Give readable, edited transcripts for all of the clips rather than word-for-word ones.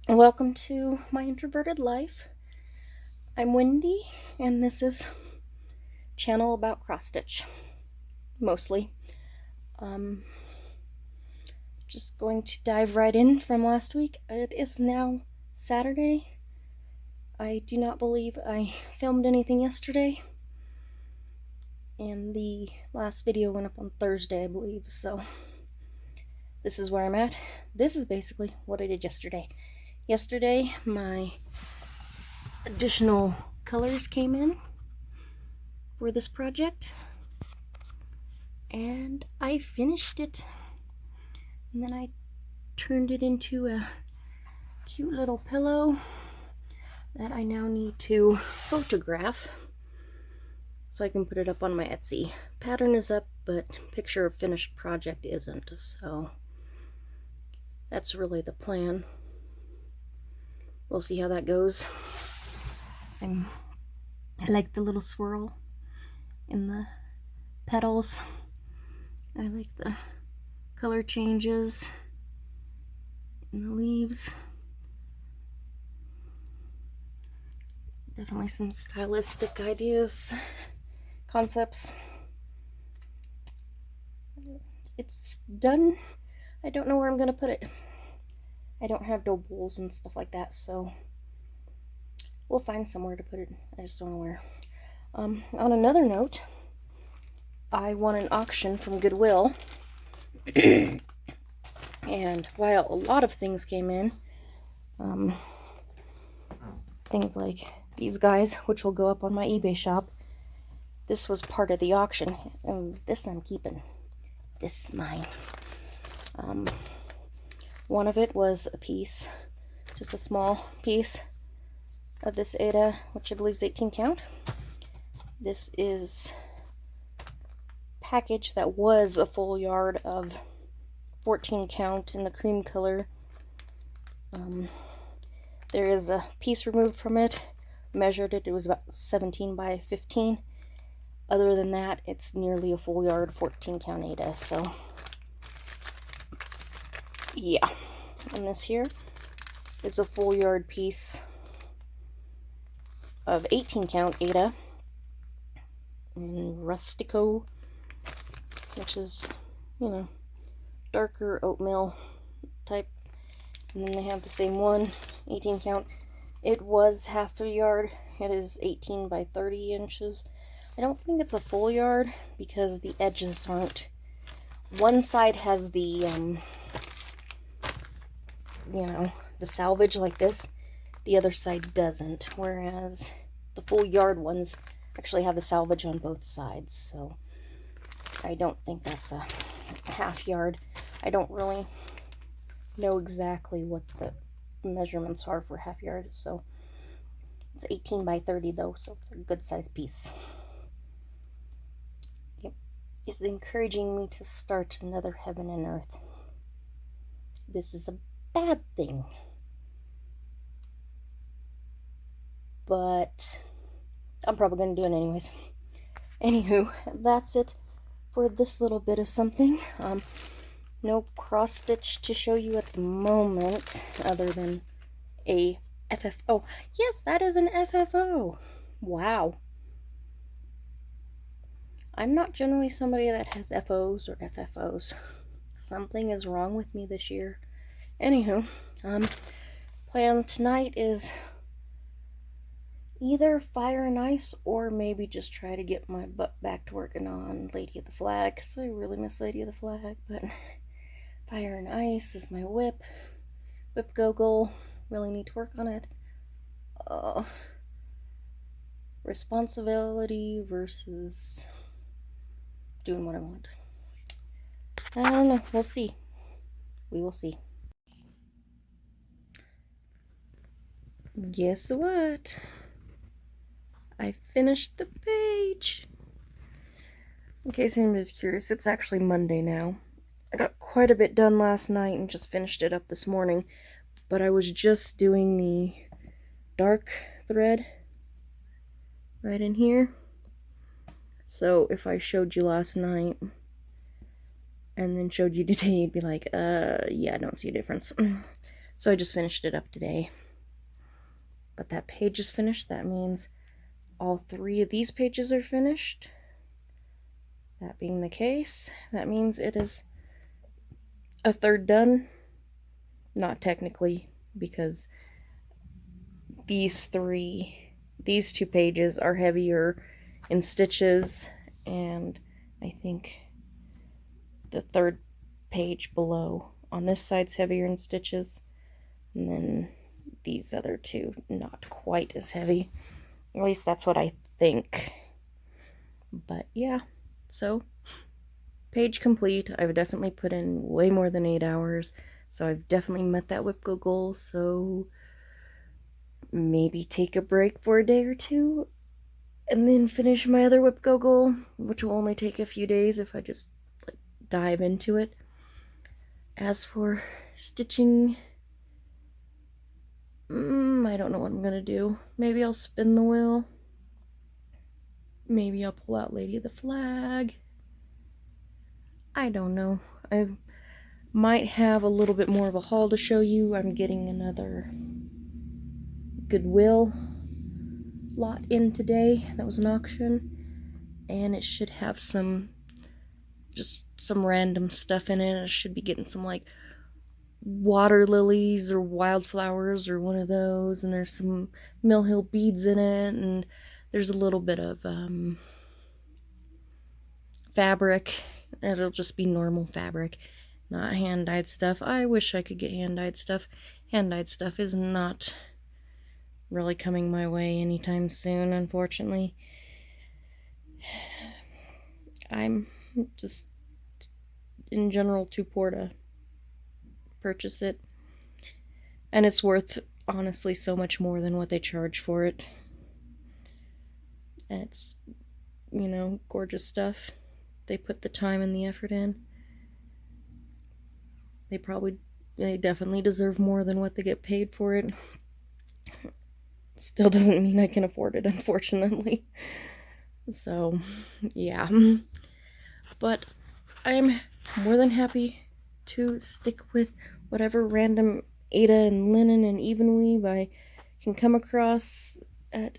Welcome to my introverted life. I'm Wendy, and this is a channel about cross stitch, mostly. Just going to dive right in from last week. It is now Saturday. I do not believe I filmed anything yesterday, and the last video went up on Thursday, I believe, so this is where I'm at. This is basically what I did yesterday. Yesterday, my additional colors came in for this project, and I finished it, and then I turned it into a cute little pillow that I now need to photograph so I can put it up on my Etsy. Pattern is up, but picture of finished project isn't, so that's really the plan. We'll see how that goes. I like the little swirl in the petals. I like the color changes in the leaves. Definitely some stylistic ideas, concepts. It's done. I don't know where I'm gonna put it. I don't have dough bowls and stuff like that, so we'll find somewhere to put it. I just don't know where. On another note, I won an auction from Goodwill, and while a lot of things came in, things like these guys, which will go up on my eBay shop, this was part of the auction, and this I'm keeping. This is mine. One of it was a piece, just a small piece of this Aida, which I believe is 18 count. This is package that was a full yard of 14 count in the cream color. There is a piece removed from it. Measured it, it was about 17 by 15. Other than that, it's nearly a full yard 14 count Aida, so yeah. And this here is a full yard piece of 18 count Aida in Rustico, which is, you know, darker oatmeal type. And then they have the same one, 18 count. It was half a yard. It is 18 by 30 inches. I don't think it's a full yard because the edges aren't. One side has the, you know, the salvage like this. The other side doesn't, whereas the full yard ones actually have the salvage on both sides, so I don't think that's a half yard. I don't really know exactly what the measurements are for half yard, so it's 18 by 30 though, so it's a good size piece. It's encouraging me to start another heaven and earth. This is a bad thing, but I'm probably going to do it anyways. Anywho, that's it for this little bit of something. No cross stitch to show you at the moment, other than a FFO. Yes, that is an FFO. Wow. I'm not generally somebody that has FOs or FFOs. Something is wrong with me this year. Anywho, plan tonight is either Fire and Ice or maybe just try to get my butt back to working on Lady of the Flag, because I really miss Lady of the Flag. But Fire and Ice is my whip goal. Really need to work on it. Responsibility versus doing what I want. I don't know. We'll see. We will see. Guess what? I finished the page. In case anybody's curious, it's actually Monday now. I got quite a bit done last night and just finished it up this morning. But I was just doing the dark thread right in here. So if I showed you last night and then showed you today, you'd be like, yeah, I don't see a difference. So I just finished it up today. But that page is finished. That means all 3 of these pages are finished. That being the case, that means it is a third done. Not technically, because these 2 pages are heavier in stitches, and I think the 3rd page below on this side's heavier in stitches, and then these other 2 not quite as heavy. At least that's what I think. But yeah, so page complete. I've definitely put in way more than 8 hours, so I've definitely met that whip go goal. So maybe take a break for a day or 2 and then finish my other whip go goal, which will only take a few days if I just like dive into it. As for stitching, I don't know what I'm gonna do. Maybe I'll spin the wheel. Maybe I'll pull out Lady of the Flag. I don't know. I might have a little bit more of a haul to show you. I'm getting another Goodwill lot in today. That was an auction. And it should have just some random stuff in it. I should be getting some like water lilies or wildflowers or one of those. And there's some Mill Hill beads in it. And there's a little bit of fabric. It'll just be normal fabric, not hand-dyed stuff. I wish I could get hand-dyed stuff. Hand-dyed stuff is not really coming my way anytime soon, unfortunately. I'm just, in general, too poor to purchase it. And it's worth, honestly, so much more than what they charge for it. And it's, you know, gorgeous stuff. They put the time and the effort in. They definitely deserve more than what they get paid for it. Still doesn't mean I can afford it, unfortunately. So, yeah. But I'm more than happy to stick with whatever random Aida and linen and even weave I can come across at,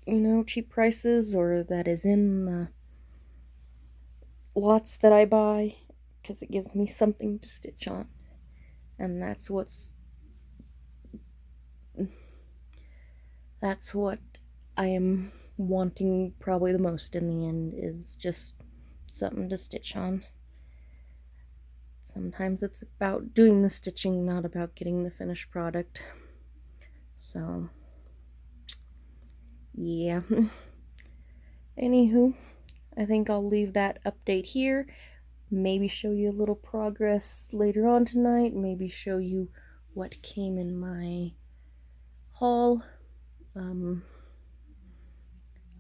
you know, cheap prices, or that is in the lots that I buy, because it gives me something to stitch on. And that's what I am wanting probably the most in the end, is just something to stitch on. Sometimes it's about doing the stitching, not about getting the finished product. So, yeah. Anywho, I think I'll leave that update here. Maybe show you a little progress later on tonight. Maybe show you what came in my haul.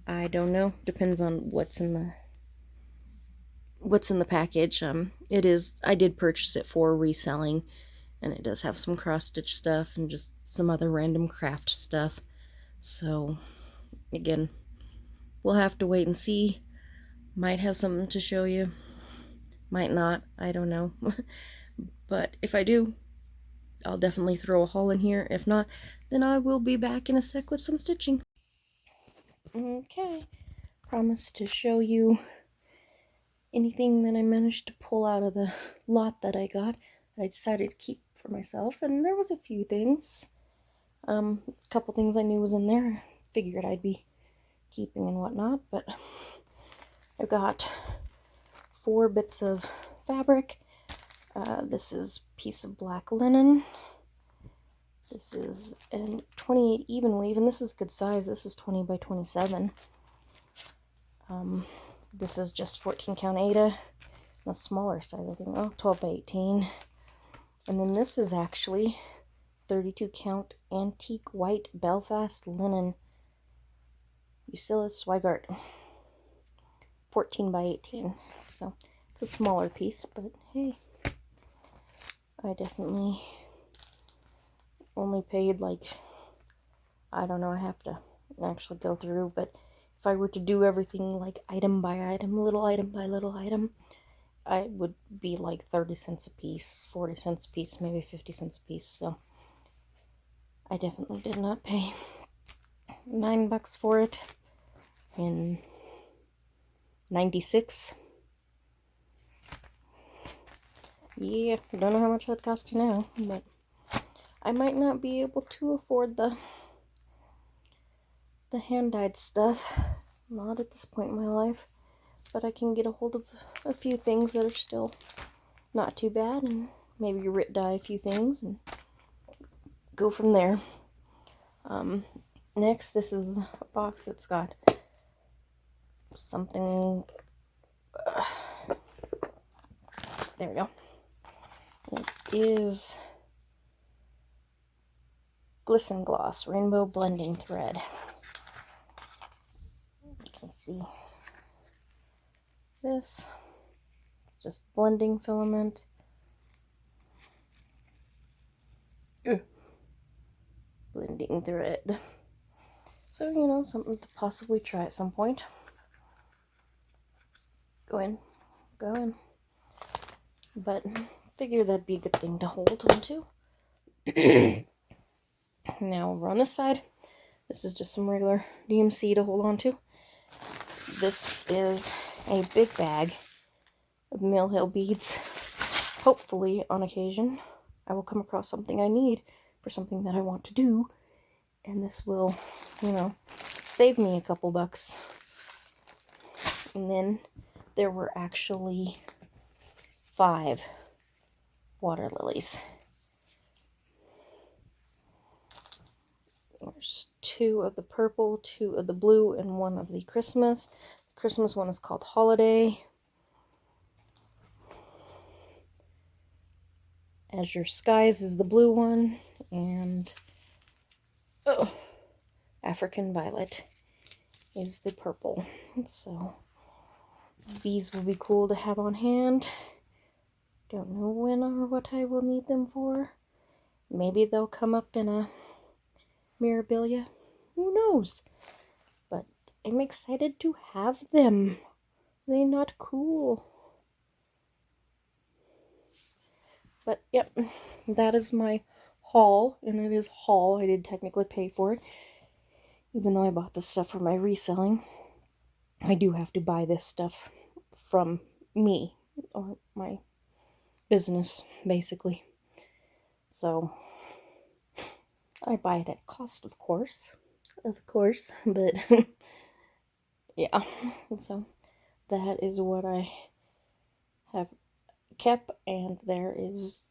I don't know. Depends on what's in the package. I did purchase it for reselling, and it does have some cross stitch stuff and just some other random craft stuff. So again, we'll have to wait and see. Might have something to show you, might not, I don't know. But if I do, I'll definitely throw a haul in here. If not, then I will be back in a sec with some stitching. Okay, promise to show you anything that I managed to pull out of the lot that I got that I decided to keep for myself. And there was a few things. A couple things I knew was in there. I figured I'd be keeping and whatnot, but I've got 4 bits of fabric. This is a piece of black linen. This is a 28 even weave, and this is good size. This is 20 by 27. This is just 14 count Aida, the smaller size, I think. 12 by 18. And then this is actually 32 count antique white Belfast linen, Usilla Swigart, 14 by 18. So it's a smaller piece, but hey, I definitely only paid like, I don't know, I have to actually go through, but if I were to do everything like item by item, little item by little item, I would be like 30 cents a piece, 40 cents a piece, maybe 50 cents a piece. So I definitely did not pay $9 for it in '96. Yeah, I don't know how much that cost you now, but I might not be able to afford the hand-dyed stuff. Not at this point in my life, but I can get a hold of a few things that are still not too bad, and maybe rip dye a few things and go from there. Next, this is a box that's got something. There we go. It is Glisten Gloss Rainbow Blending Thread. You can see this. It's just blending filament. Blending thread. So, you know, something to possibly try at some point. Go in. But figure that'd be a good thing to hold onto. Now over on this side, this is just some regular DMC to hold on to. This is a big bag of Mill Hill beads. Hopefully, on occasion, I will come across something I need for something that I want to do, and this will, you know, save me a couple bucks. And then there were actually 5 water lilies. There's 2 of the purple, 2 of the blue, and 1 of the Christmas. The Christmas one is called Holiday. Azure Skies is the blue one, and African Violet is the purple. So these will be cool to have on hand. Don't know when or what I will need them for. Maybe they'll come up in a Mirabilia. Who knows? But I'm excited to have them. They not cool? But yep, that is my haul, and it is haul. I did technically pay for it, even though I bought this stuff for my reselling. I do have to buy this stuff from me, or my business, basically. So I buy it at cost, of course, but yeah. So that is what I have kept, and there is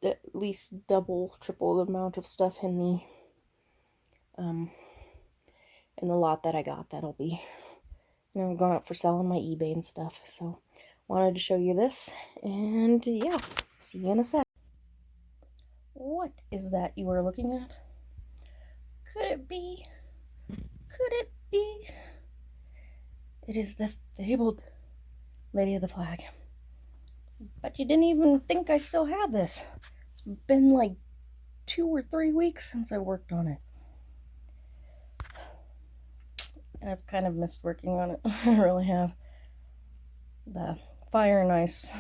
at least double, triple the amount of stuff in the lot that I got. That'll be, you know, going up for sale on my eBay and stuff. So wanted to show you this, and yeah, see you in a sec. What is that you are looking at? Could it be? Could it be? It is the Fabled Lady of the Flag. But you didn't even think I still had this. It's been like 2 or 3 weeks since I worked on it. And I've kind of missed working on it. I really have. The fire and ice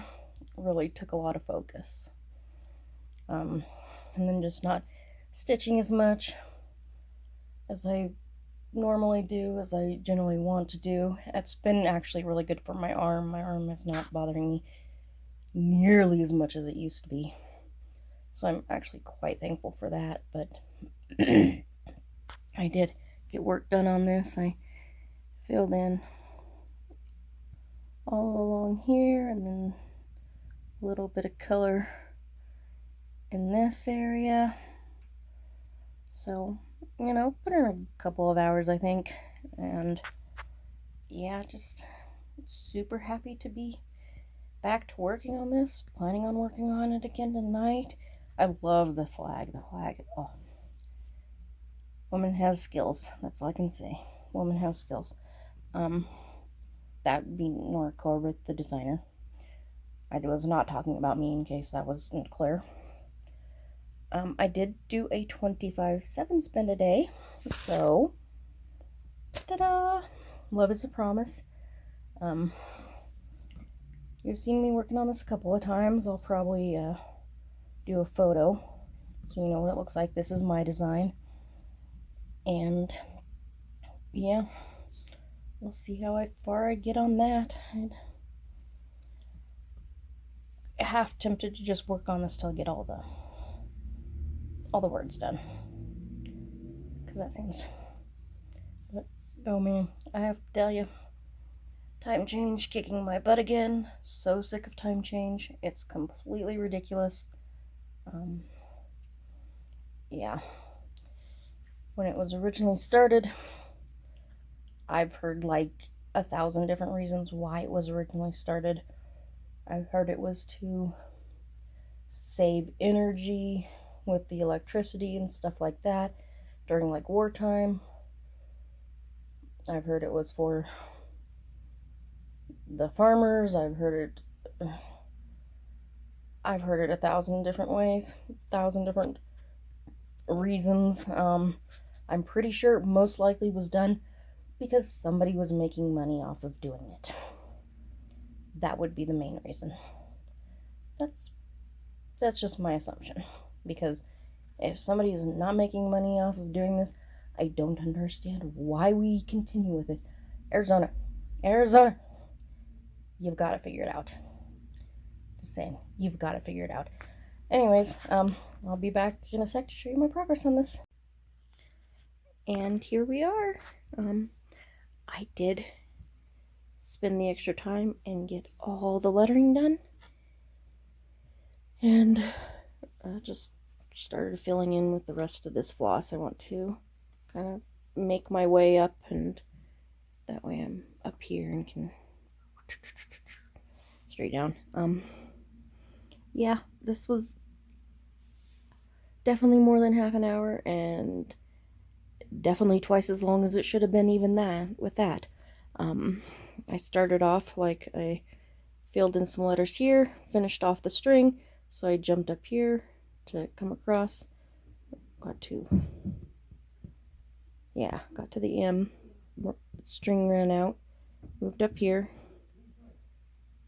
really took a lot of focus. And then just not stitching as much as I normally do, as I generally want to do. It's been actually really good for my arm. My arm is not bothering me nearly as much as it used to be. So I'm actually quite thankful for that. But I did get work done on this. I filled in all along here, and then a little bit of color in this area. So, you know, put in a couple of hours, I think. And yeah, just super happy to be back to working on this. Planning on working on it again tonight. I love the flag. The flag, oh. Woman has skills. That's all I can say. Woman has skills. That would be Nora Corbett, the designer. I was not talking about me, in case that wasn't clear. I did do a 25/7 spend a day, so ta-da! Love is a promise. You've seen me working on this a couple of times. I'll probably do a photo So you know what it looks like. This is my design. And yeah, we'll see how far I get on that. I'm half tempted to just work on this till I get all the words done, because that seems, but oh man, I have to tell you, time change kicking my butt again. So sick of time change. It's completely ridiculous. Yeah, when it was originally started, I've heard like 1,000 different reasons why it was originally started. I've heard it was to save energy with the electricity and stuff like that during like wartime. I've heard it was for the farmers. I've heard it 1,000 different ways, 1,000 different reasons. I'm pretty sure it most likely was done because somebody was making money off of doing it. That would be the main reason. That's just my assumption, because if somebody is not making money off of doing this, I don't understand why we continue with it. Arizona, you've got to figure it out. Just saying, you've got to figure it out. Anyways, I'll be back in a sec to show you my progress on this. And here we are. I did spend the extra time and get all the lettering done. And just started filling in with the rest of this floss. I want to kind of make my way up, and that way I'm up here and can straight down. Yeah, this was definitely more than half an hour, and definitely twice as long as it should have been, even with that. I started off like I filled in some letters here, finished off the string, so I jumped up here to come across, got to the M, string ran out, moved up here.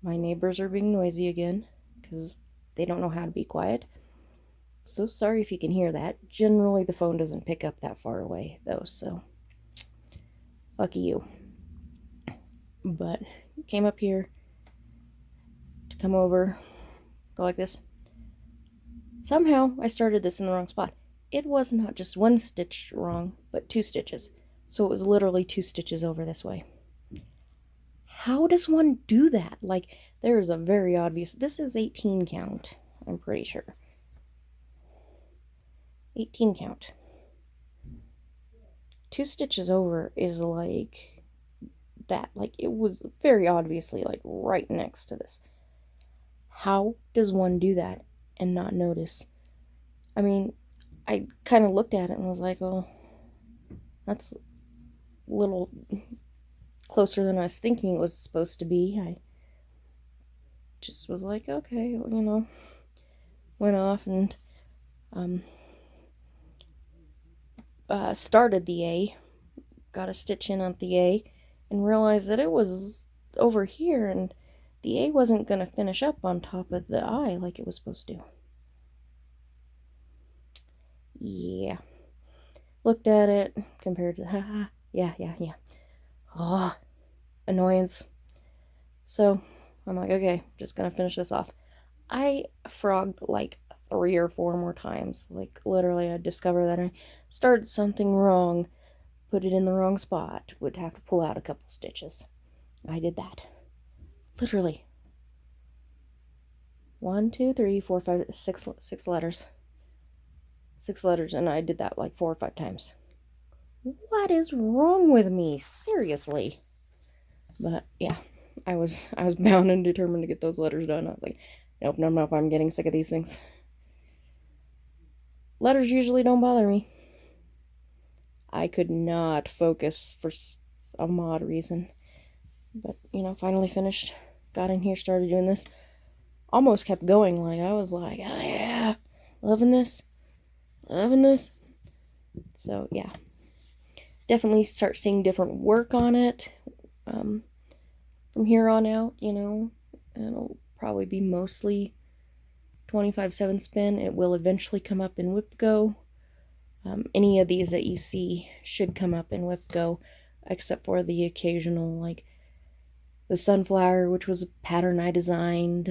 My neighbors are being noisy again because they don't know how to be quiet. So sorry if you can hear that. Generally the phone doesn't pick up that far away though, so lucky you. But came up here to come over, go like this. Somehow I started this in the wrong spot. It was not just one stitch wrong, but 2 stitches. So it was literally 2 stitches over this way. How does one do that? Like, there is a very obvious, this is 18 count, I'm pretty sure. 18 count. 2 stitches over is like that. Like, it was very obviously like right next to this. How does one do that and not notice? I mean, I kind of looked at it and was like, oh, that's a little closer than I was thinking it was supposed to be. I just was like, okay, well, you know, went off and started the A, got a stitch in on the A, and realized that it was over here, and the A wasn't going to finish up on top of the I like it was supposed to. Yeah. Looked at it, compared to, yeah. Oh, annoyance. So, I'm like, okay, just gonna finish this off. I frogged like 3 or 4 more times. Like, literally, I discovered that I started something wrong, put it in the wrong spot, would have to pull out a couple stitches. I did that. Literally. 1, 2, 3, 4, 5, 6 letters. 6 letters, and I did that like 4 or 5 times. What is wrong with me? Seriously. But yeah, I was bound and determined to get those letters done. I was like, nope, I'm getting sick of these things. Letters usually don't bother me. I could not focus for some odd reason. But, you know, finally finished. Got in here, started doing this. Almost kept going. Like, I was like, oh yeah, loving this. So, yeah. Definitely start seeing different work on it. From here on out, you know. It'll probably be mostly 25/7 spin. It will eventually come up in WhipGo. Any of these that you see should come up in WhipGo, except for the occasional, like the sunflower, which was a pattern I designed.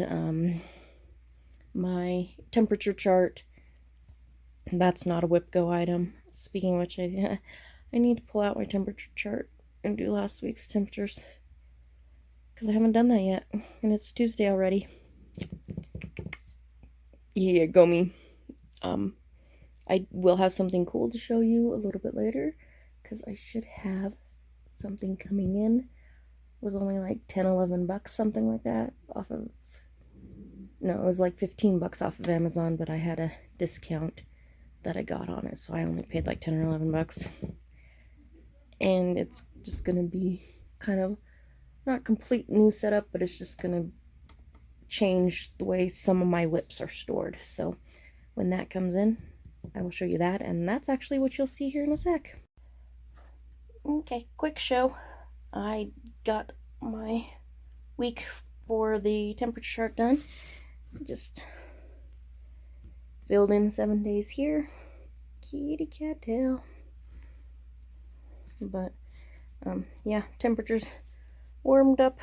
My temperature chart, that's not a WhipGo item. Speaking of which, I need to pull out my temperature chart and do last week's temperatures, because I haven't done that yet, and it's Tuesday already. Yeah, go me. I will have something cool to show you a little bit later, because I should have something coming in. It was only like 10-11 bucks, something like that, off of, no, it was like 15 bucks off of Amazon, but I had a discount that I got on it, so I only paid like 10 or 11 bucks. And it's just gonna be kind of not complete new setup, but it's just gonna change the way some of my whips are stored. So when that comes in, I will show you that, and that's actually what you'll see here in a sec. Okay, quick show. I got my week for the temperature chart done. Just filled in 7 days here. Kitty cat tail. But yeah, temperatures warmed up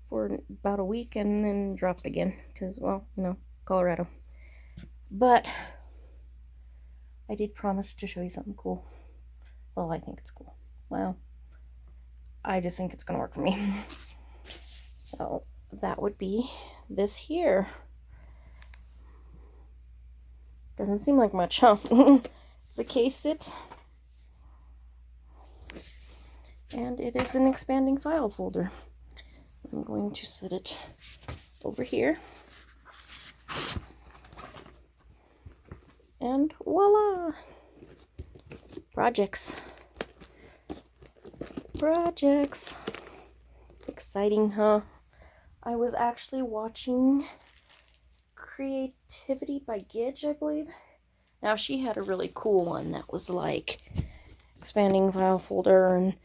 for about a week and then dropped again, because, well, you know, Colorado. But I did promise to show you something cool. Well, I think it's cool. Well, I just think it's gonna work for me. So that would be this here. Doesn't seem like much, huh? It's a case sit. And it is an expanding file folder. I'm going to set it over here. And voila! Projects. Projects. Exciting, huh? I was actually watching Creativity by Gidge, I believe. Now, she had a really cool one that was like expanding file folder, and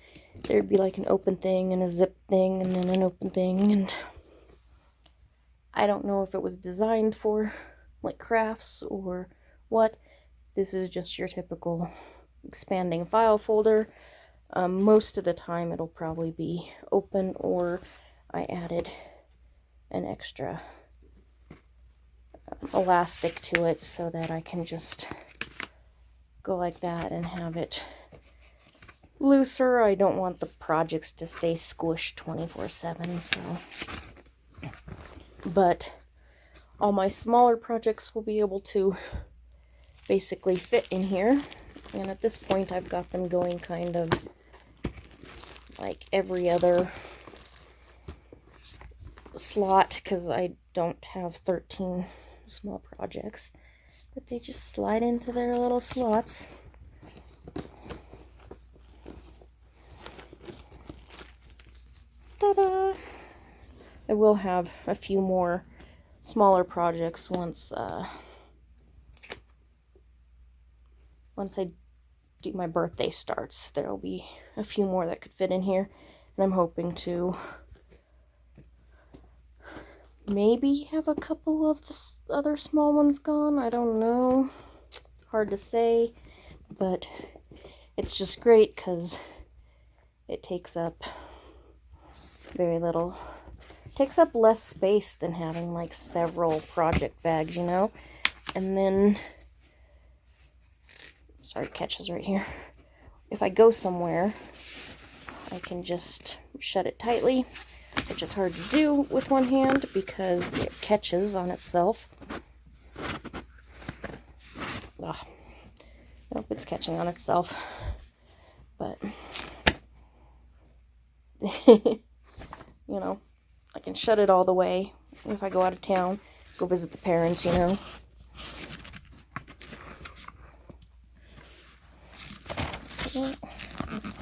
there'd be like an open thing and a zip thing and then an open thing, and I don't know if it was designed for like crafts or what. This is just your typical expanding file folder. Most of the time it'll probably be open, or I added an extra elastic to it so that I can just go like that and have it looser. I don't want the projects to stay squished 24/7, so. But all my smaller projects will be able to basically fit in here. And at this point, I've got them going kind of like every other slot, because I don't have 13 small projects. But they just slide into their little slots. Ta-da! I will have a few more smaller projects once I do my birthday starts. There'll be a few more that could fit in here, and I'm hoping to maybe have a couple of the other small ones gone. I don't know. Hard to say, but it's just great because it takes up very little. It takes up less space than having like several project bags, you know? And then, sorry, catches right here. If I go somewhere, I can just shut it tightly, which is hard to do with one hand because it catches on itself. Ugh. Nope, it's catching on itself. But, you know, I can shut it all the way if I go out of town, go visit the parents, you know.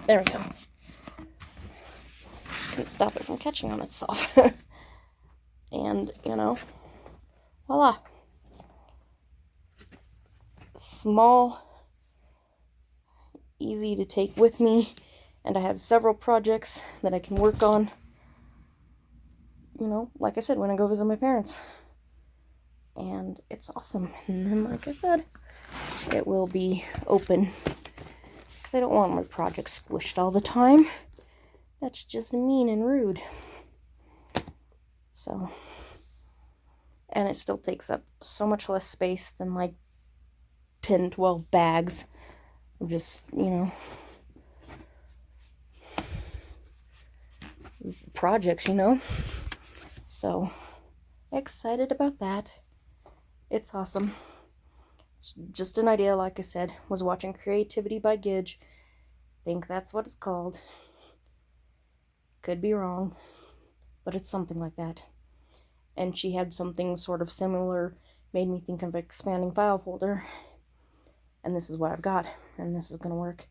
There we go. Can't stop it from catching on itself. And, you know, voila. Small, easy to take with me, and I have several projects that I can work on, you know, like I said, when I go visit my parents. and it's awesome. And then, like I said, it will be open, because I don't want my projects squished all the time. That's just mean and rude. So, and it still takes up so much less space than like 10, 12 bags of just, you know, projects, you know. So, excited about that. It's awesome. It's just an idea, like I said. Was watching Creativity by Gidge. Think that's what it's called. Could be wrong, but it's something like that. And she had something sort of similar, made me think of expanding file folder. And this is what I've got, and this is going to work.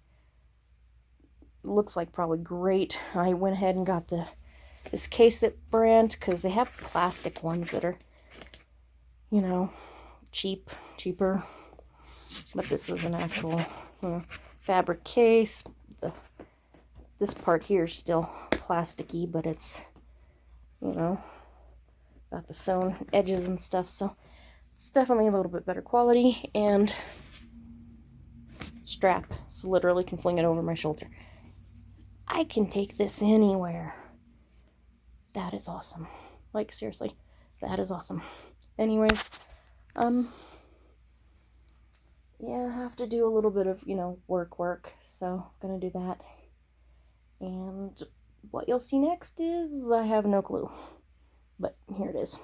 Looks like probably great. I went ahead and got this Case-It brand, because they have plastic ones that are, you know, cheaper. But this is an actual fabric case. This part here is still plasticky, but it's, you know, got the sewn edges and stuff, so it's definitely a little bit better quality. And strap, so literally can fling it over my shoulder. I can take this anywhere. That is awesome. Like, seriously, that is awesome. Anyways, yeah, I have to do a little bit of, you know, work, so gonna do that. And what you'll see next is, I have no clue, but here it is.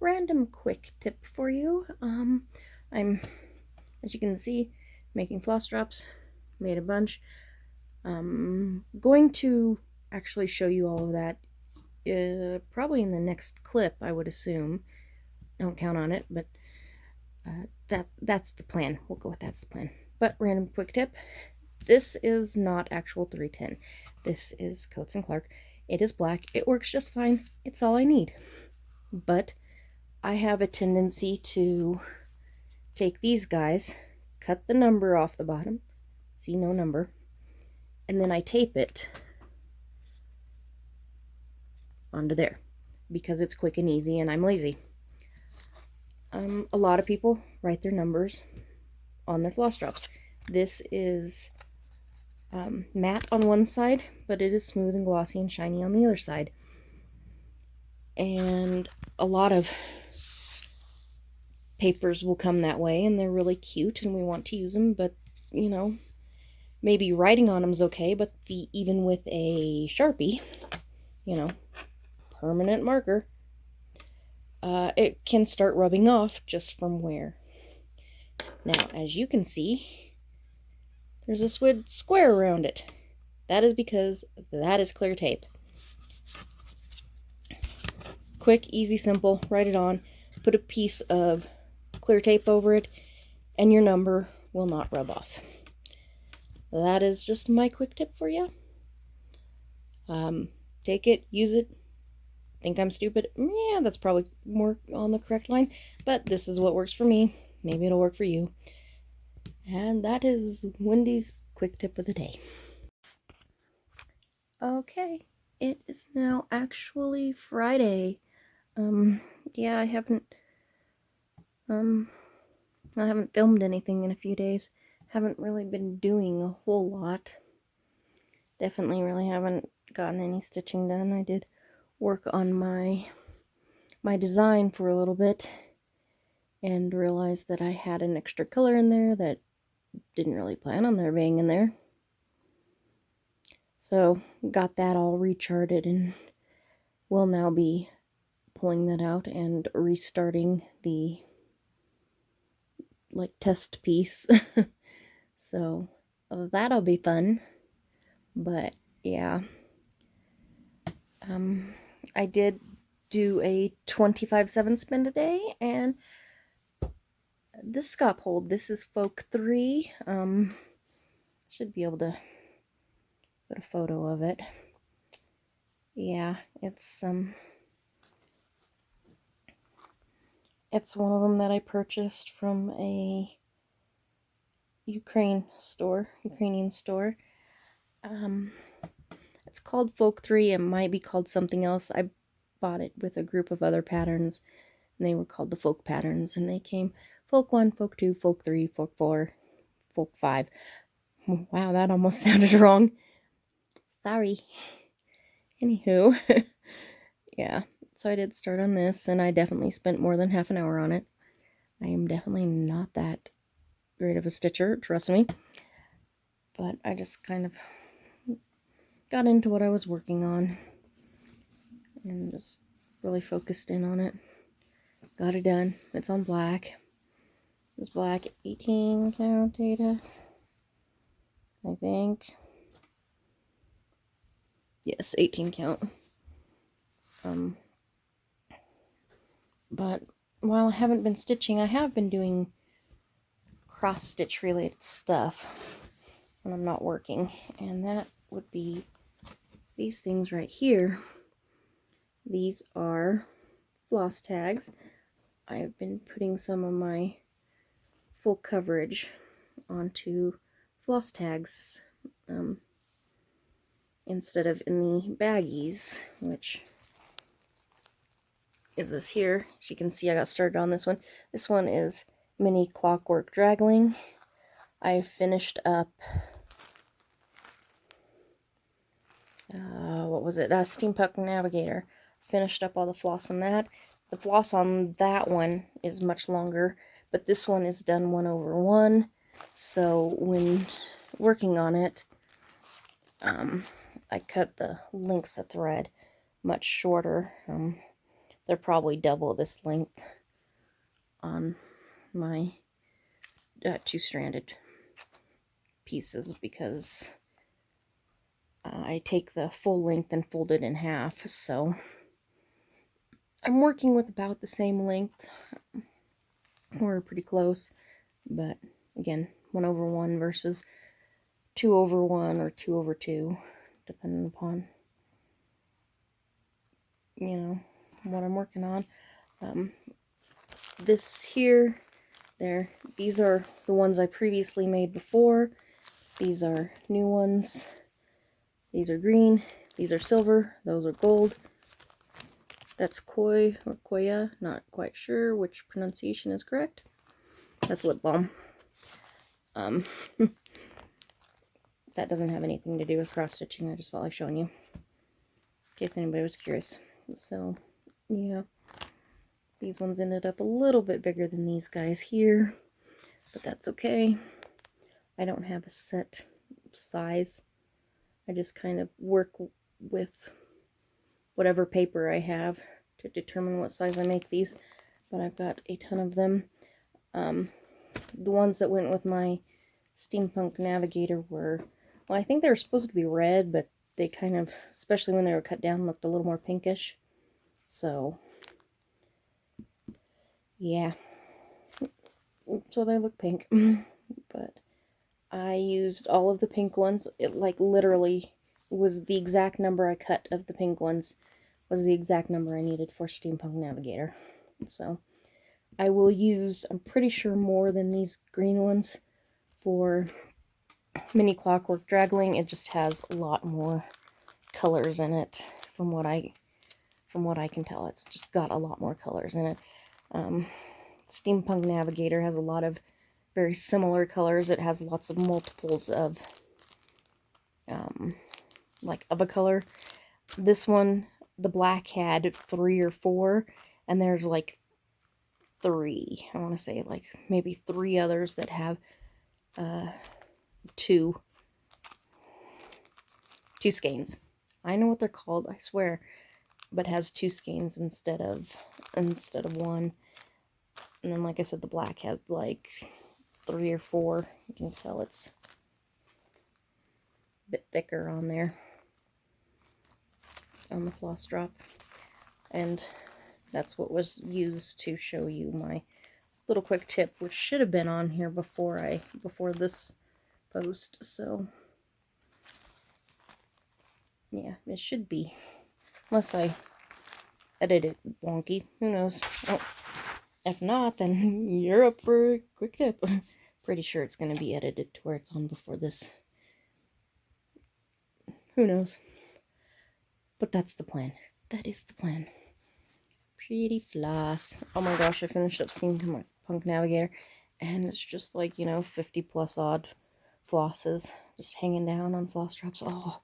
Random quick tip for you. I'm, as you can see, making floss drops. Made a bunch. Going to actually show you all of that probably in the next clip, I would assume. Don't count on it, but that's the plan. We'll go with that's the plan. But random quick tip. This is not actual 310. This is Coats & Clark. It is black. It works just fine. It's all I need. But I have a tendency to take these guys, cut the number off the bottom. See, no number. And then I tape it onto there, because it's quick and easy and I'm lazy. A lot of people write their numbers on their floss drops. This is matte on one side, but it is smooth and glossy and shiny on the other side. And a lot of papers will come that way, and they're really cute and we want to use them, but, you know, maybe writing on them is okay, but even with a Sharpie, you know, permanent marker, it can start rubbing off just from wear. Now, as you can see, there's a square around it. That is because that is clear tape. Quick, easy, simple, write it on, put a piece of clear tape over it, and your number will not rub off. That is just my quick tip for you. Take it, use it. Think I'm stupid? Yeah, that's probably more on the correct line, but this is what works for me. Maybe it'll work for you. And that is Wendy's quick tip of the day. Okay, it is now actually Friday. Yeah, I haven't filmed anything in a few days. Haven't really been doing a whole lot. Definitely really haven't gotten any stitching done. I did work on my design for a little bit and realized that I had an extra color in there that didn't really plan on there being in there. So got that all recharted and will now be pulling that out and restarting the test piece. So that'll be fun. But yeah, I did do a 25/7 spin today, and this got pulled. This is Folk 3. Should be able to put a photo of it. Yeah, it's one of them that I purchased from a Ukrainian store. It's called Folk 3. It might be called something else. I bought it with a group of other patterns and they were called the folk patterns, and they came folk 1, folk 2, folk 3, folk 4, folk 5. Wow, that almost sounded wrong. Sorry. Anywho, yeah, so I did start on this, and I definitely spent more than half an hour on it. I am definitely not that great of a stitcher, trust me. But I just kind of got into what I was working on and just really focused in on it. Got it done. It's on black. It's black 18 count data, I think. Yes, 18 count. But while I haven't been stitching, I have been doing cross-stitch related stuff when I'm not working, and that would be these things right here. These are floss tags. I've been putting some of my full coverage onto floss tags instead of in the baggies, which is this here. As you can see, I got started on this one. This one is Mini Clockwork Dragling. I finished up, what was it? Steampunk Navigator. Finished up all the floss on that. The floss on that one is much longer, but this one is done 1/1. So when working on it, I cut the lengths of thread much shorter. They're probably double this length on my two-stranded pieces, because I take the full length and fold it in half. So I'm working with about the same length. We're pretty close, but again, 1/1 versus 2/1 or 2/2, depending upon, you know, what I'm working on. This here, there, these are the ones I previously made before. These are new ones. These are green. These are silver. Those are gold. That's koi or koya. Not quite sure which pronunciation is correct. That's lip balm. That doesn't have anything to do with cross stitching. I just felt like showing you, in case anybody was curious. So, yeah. These ones ended up a little bit bigger than these guys here, but that's okay. I don't have a set size. I just kind of work with whatever paper I have to determine what size I make these, but I've got a ton of them. The ones that went with my Steampunk Navigator were, well, I think they were supposed to be red, but they kind of, especially when they were cut down, looked a little more pinkish. So, yeah. So they look pink. But I used all of the pink ones. It, like, literally was the exact number I cut of the pink ones was the exact number I needed for Steampunk Navigator. So I will use, I'm pretty sure, more than these green ones for Mini Clockwork Dragling. It just has a lot more colors in it, from what I can tell. It's just got a lot more colors in it. Steampunk Navigator has a lot of very similar colors. It has lots of multiples of like of a color. This one, the black, had 3 or 4, and there's like 3. I want to say like maybe 3 others that have 2 skeins. I know what they're called, I swear, but has 2 skeins instead of 1. And then, like I said, the black had like 3 or 4. You can tell it's a bit thicker on there, on the floss drop. And that's what was used to show you my little quick tip, which should have been on here before this post. So yeah, it should be, unless I edit it wonky. Who knows? Oh, if not, then you're up for a quick tip. Pretty sure it's going to be edited to where it's on before this. Who knows? But that's the plan. That is the plan. Pretty floss. Oh my gosh, I finished up Steampunk Navigator, and it's just like, you know, 50 plus odd flosses just hanging down on floss drops. Oh,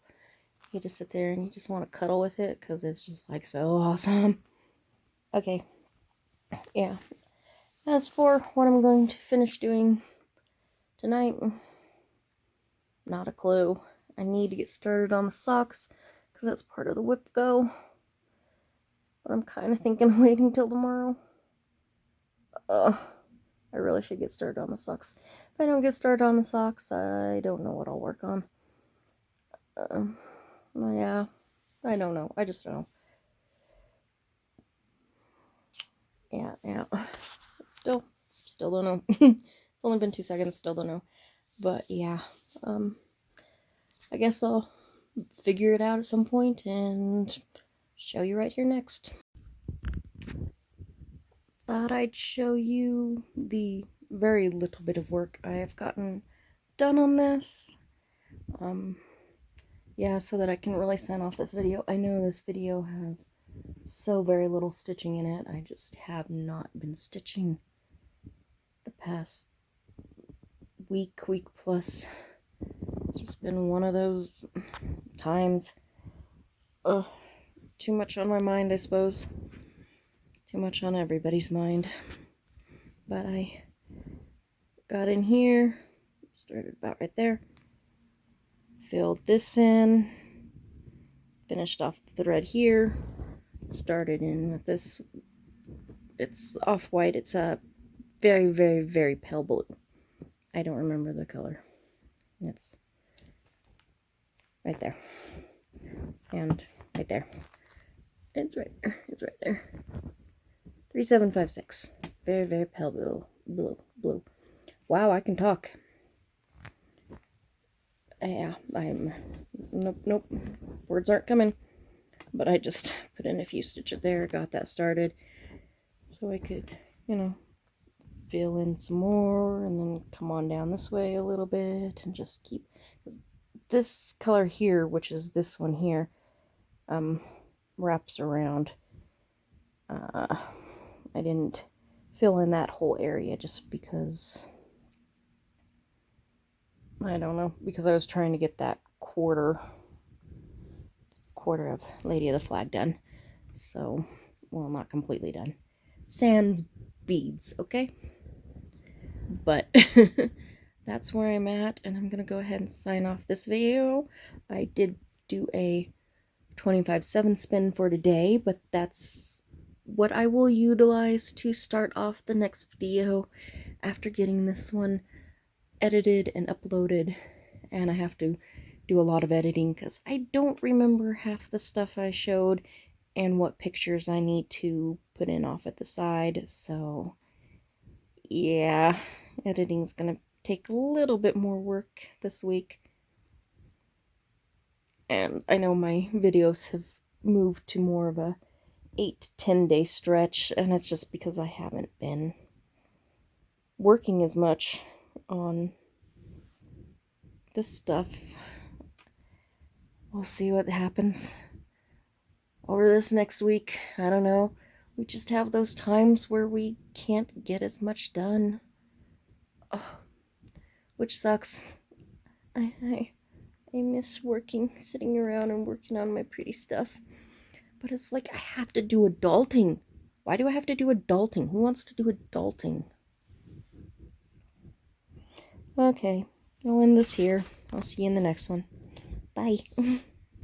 you just sit there and you just want to cuddle with it because it's just like so awesome. Okay, yeah. As for what I'm going to finish doing tonight, not a clue. I need to get started on the socks because that's part of the whip go. But I'm kind of thinking of waiting till tomorrow. I really should get started on the socks. If I don't get started on the socks, I don't know what I'll work on. Yeah, I don't know. I just don't know. Yeah. Still don't know. It's only been 2 seconds, still don't know. But yeah, I guess I'll figure it out at some point and show you right here next. Thought I'd show you the very little bit of work I have gotten done on this. Yeah, so that I can really sign off this video. I know this video has so very little stitching in it. I just have not been stitching the past week plus. It's just been one of those times. Too much on my mind, I suppose. Too much on everybody's mind. But I got in here, started about right there, filled this in, finished off the thread here, started in with this. It's off-white. It's a very, very, very pale blue. I don't remember the color. It's right there. And right there. It's right there. It's right there. 3756. Very, very pale blue. Wow, I can talk. Yeah, nope. Words aren't coming. But I just put in a few stitches there, got that started. So I could, you know, fill in some more and then come on down this way a little bit and just keep this color here, which is this one here, wraps around. I didn't fill in that whole area just because, I don't know, because I was trying to get that quarter of Lady of the Flag done. So, well, not completely done. Sans beads, okay? But that's where I'm at, and I'm gonna go ahead and sign off this video. I did do a 25/7 spin for today, but that's what I will utilize to start off the next video after getting this one edited and uploaded. And I have to do a lot of editing because I don't remember half the stuff I showed and what pictures I need to put in off at the side. So yeah, editing's gonna take a little bit more work this week. And I know my videos have moved to more of a 8 to 10 day stretch, and it's just because I haven't been working as much on this stuff. We'll see what happens over this next week. I don't know. We just have those times where we can't get as much done. Oh, which sucks. I miss sitting around and working on my pretty stuff. But it's like I have to do adulting. Why do I have to do adulting? Who wants to do adulting? Okay, I'll end this here. I'll see you in the next one. Bye.